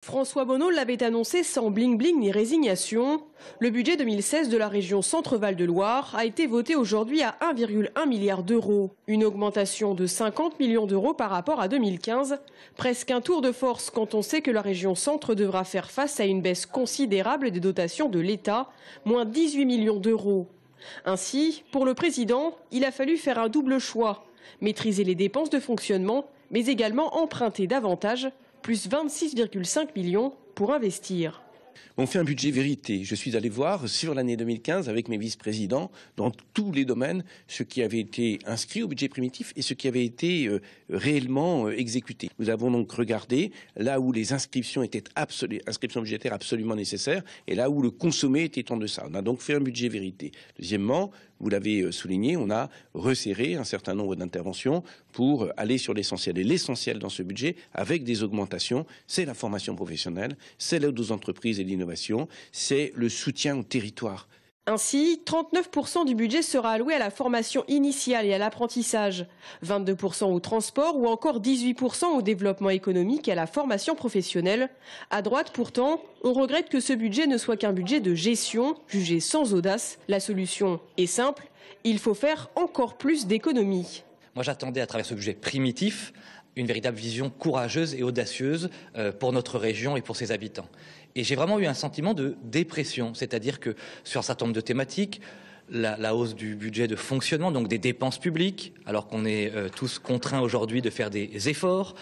François Bonneau l'avait annoncé sans bling-bling ni résignation. Le budget 2016 de la région Centre-Val de Loire a été voté aujourd'hui à 1,1 milliard d'euros. Une augmentation de 50 millions d'euros par rapport à 2015. Presque un tour de force quand on sait que la région Centre devra faire face à une baisse considérable des dotations de l'État, moins 18 millions d'euros. Ainsi, pour le président, il a fallu faire un double choix. Maîtriser les dépenses de fonctionnement, mais également emprunter davantage, plus 26,5 millions pour investir. On fait un budget vérité. Je suis allé voir sur l'année 2015 avec mes vice-présidents dans tous les domaines ce qui avait été inscrit au budget primitif et ce qui avait été réellement exécuté. Nous avons donc regardé là où les inscriptions budgétaires absolument nécessaires et là où le consommé était en deçà. On a donc fait un budget vérité. Deuxièmement, vous l'avez souligné, on a resserré un certain nombre d'interventions pour aller sur l'essentiel. Et l'essentiel dans ce budget, avec des augmentations, c'est la formation professionnelle, c'est l'aide aux entreprises et l'innovation, c'est le soutien au territoire. Ainsi, 39% du budget sera alloué à la formation initiale et à l'apprentissage, 22% au transport ou encore 18% au développement économique et à la formation professionnelle. À droite, pourtant, on regrette que ce budget ne soit qu'un budget de gestion, jugé sans audace. La solution est simple, il faut faire encore plus d'économies. Moi, j'attendais à travers ce budget primitif une véritable vision courageuse et audacieuse pour notre région et pour ses habitants. Et j'ai vraiment eu un sentiment de dépression, c'est-à-dire que sur un certain nombre de thématiques, la hausse du budget de fonctionnement, donc des dépenses publiques, alors qu'on est tous contraints aujourd'hui de faire des efforts,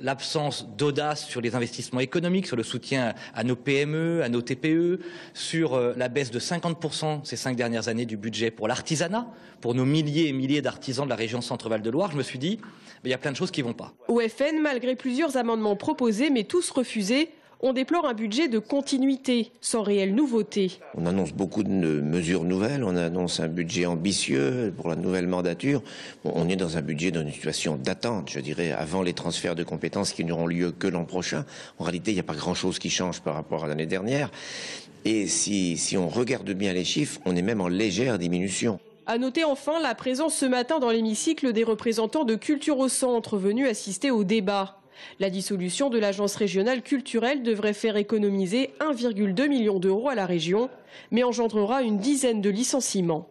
l'absence d'audace sur les investissements économiques, sur le soutien à nos PME, à nos TPE, sur la baisse de 50% ces 5 dernières années du budget pour l'artisanat, pour nos milliers et milliers d'artisans de la région Centre-Val de Loire, je me suis dit, il y a plein de choses qui ne vont pas. Au FN, malgré plusieurs amendements proposés, mais tous refusés, on déplore un budget de continuité, sans réelle nouveauté. On annonce beaucoup de mesures nouvelles, on annonce un budget ambitieux pour la nouvelle mandature. On est dans un budget dans une situation d'attente, je dirais, avant les transferts de compétences qui n'auront lieu que l'an prochain. En réalité, il n'y a pas grand-chose qui change par rapport à l'année dernière. Et si on regarde bien les chiffres, on est même en légère diminution. À noter enfin la présence ce matin dans l'hémicycle des représentants de Culture au Centre venus assister au débat. La dissolution de l'agence régionale culturelle devrait faire économiser 1,2 million d'euros à la région, mais engendrera une dizaine de licenciements.